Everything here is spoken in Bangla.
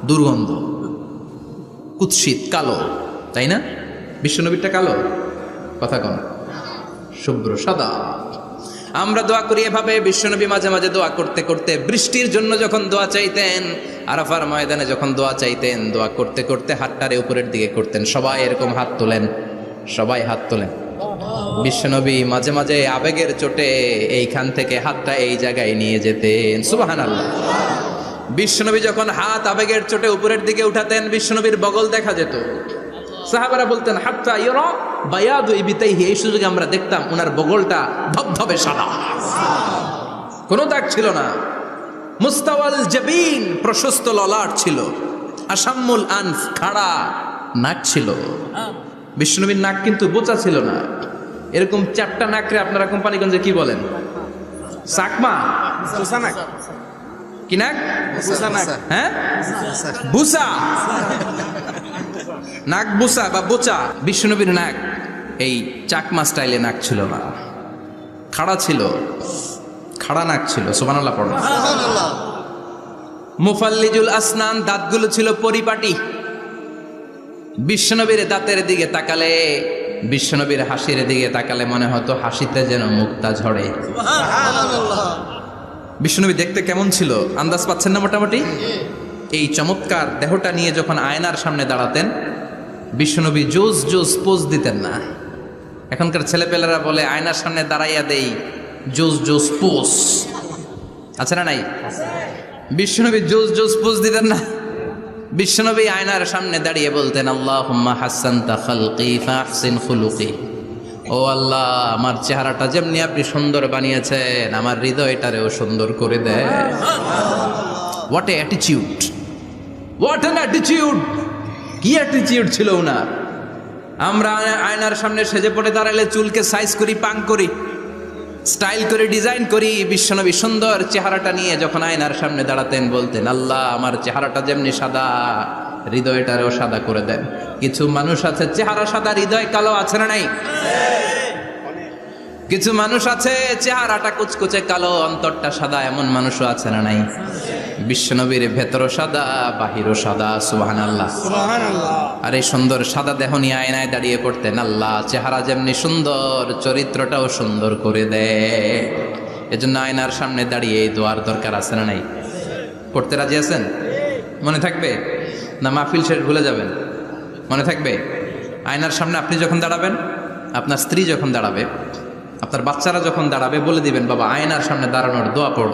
দুর্গন্ধ, কুৎসিত, কালো, তাই না? বিশ্বনবীরটা কালো, কথা কন, শুভ্র সাদা। আমরা দোয়া করি এভাবে। বিশ্বনবী মাঝে মাঝে দোয়া করতে করতে বৃষ্টির জন্য যখন দোয়া চাইতেন, আরাফার ময়দানে যখন দোয়া চাইতেন, দোয়া করতে করতে হাতটারে উপরের দিকে করতেন। সবাই এরকম হাত তোলেন, সবাই হাত তোলেন। বিশ্বনবী মাঝে মাঝে আবেগের চোটে এইখান থেকে হাতটা এই জায়গায় নিয়ে যেতেন। সুবহানাল্লাহ। বিশ্বনবী যখন হাত আবেগের চোটে উপরের দিকে উঠাতেন, বিশ্বনবীর বগল দেখা যেত। সাহাবারা বলতেন হাত্তা ইরা বায়াদু ইবিতাইহি, এই সুযোগে আমরা দেখতাম ওনার বগলটা ধবধবে সাদা, কোনো দাগ ছিল না। মুস্তাওয়াল জাবিন, প্রশস্ত ললাট ছিল। আসাম্মুল আনফ, খাড়া নাক ছিল। বিশ্বনবীর নাক কিন্তু বোচা ছিল না। এরকম চারটা নাকরে আপনারা কোম্পানিগঞ্জে কি বলেন? চাকমা, কি নাক? হ্যাঁ, বুসা, নাক বুসা বা বোচা। বিশ্বনবীর নাক এই চাকমা স্টাইলে নাক ছিল না, খাড়া ছিল, খাড়া নাক ছিল। সুবহানাল্লাহ পড়ো। মুফাল্লিজুল আসনান, দাঁতগুলো ছিল পরিপাটি। বিশ্বনবীর দাঁতের দিকে তাকালে, বিশ্বনবীর হাসির দিকে তাকালে মনে হতো হাসিতে যেন মুক্তা ঝরে। বিশ্বনবী দেখতে কেমন ছিল আন্দাজ পাচ্ছেন না মোটামুটি? এই চমৎকার দেহটা নিয়ে যখন আয়নার সামনে দাঁড়াতেন, বিশ্বনবী জোস জোস পোজ দিতেন না। এখনকার ছেলেপেলেরা বলে আয়নার সামনে দাঁড়াইয়া দেই জোস জোস পোজ, আছে না নাই? বিশ্বনবী জোস জোস পোজ দিতেন না। বিশ্বনবী আয়নার সামনে দাঁড়িয়ে বলতেন আল্লাহুম্মা হাসানতা খালকি ফাহসিন খুলুকি। ও আল্লাহ, আমার চেহারাটা যেমনি আপনি সুন্দর বানিয়েছেন, আমার হৃদয়টারেও সুন্দর করে দেয়। What a attitude, what an attitude! কি অ্যাটিটিউড ছিল ওনার! আমরা আয়নার সামনে সেজে পড়ে দাঁড়ালে চুলকে সাইজ করি, পাং করি, স্টাইল করে, ডিজাইন করি। বিশ্বনবী সুন্দর চেহারাটা নিয়ে যখন আয়নার সামনে দাঁড়াতেন বলতেন আল্লাহ, আমার চেহারাটা যেমনি সাদা, হৃদয়টারেও সাদা করে দেন। কিছু মানুষ আছে চেহারা সাদা, হৃদয় কালো, আছে না নাই? কিছু মানুষ আছে চেহারাটা কুচকুচে কালো, অন্তরটা সাদা, এমন মানুষও আছে না নাই? বিশ্বনবীর ভেতরও সাদা, বাহিরও সাদা। সুবহানাল্লাহ। আর এই সুন্দর সাদা দেহ নিয়ে আয়নায় দাঁড়িয়ে পড়তেন আল্লাহ, চেহারা যেমনি সুন্দর, চরিত্রটাও সুন্দর করে দেয়। এজন্য আয়নার সামনে দাঁড়িয়ে এই দোয়ার দরকার আছে না নাই? পড়তে রাজি আছেন? মনে থাকবে না মাহফিল শেষ ভুলে যাবেন? মনে থাকবে? আয়নার সামনে আপনি যখন দাঁড়াবেন, আপনার স্ত্রী যখন দাঁড়াবে, আপনার বাচ্চারা যখন দাঁড়াবে, বলে দিবেন বাবা আয়নার সামনে দাঁড়ানোর দোয়া পড়ো।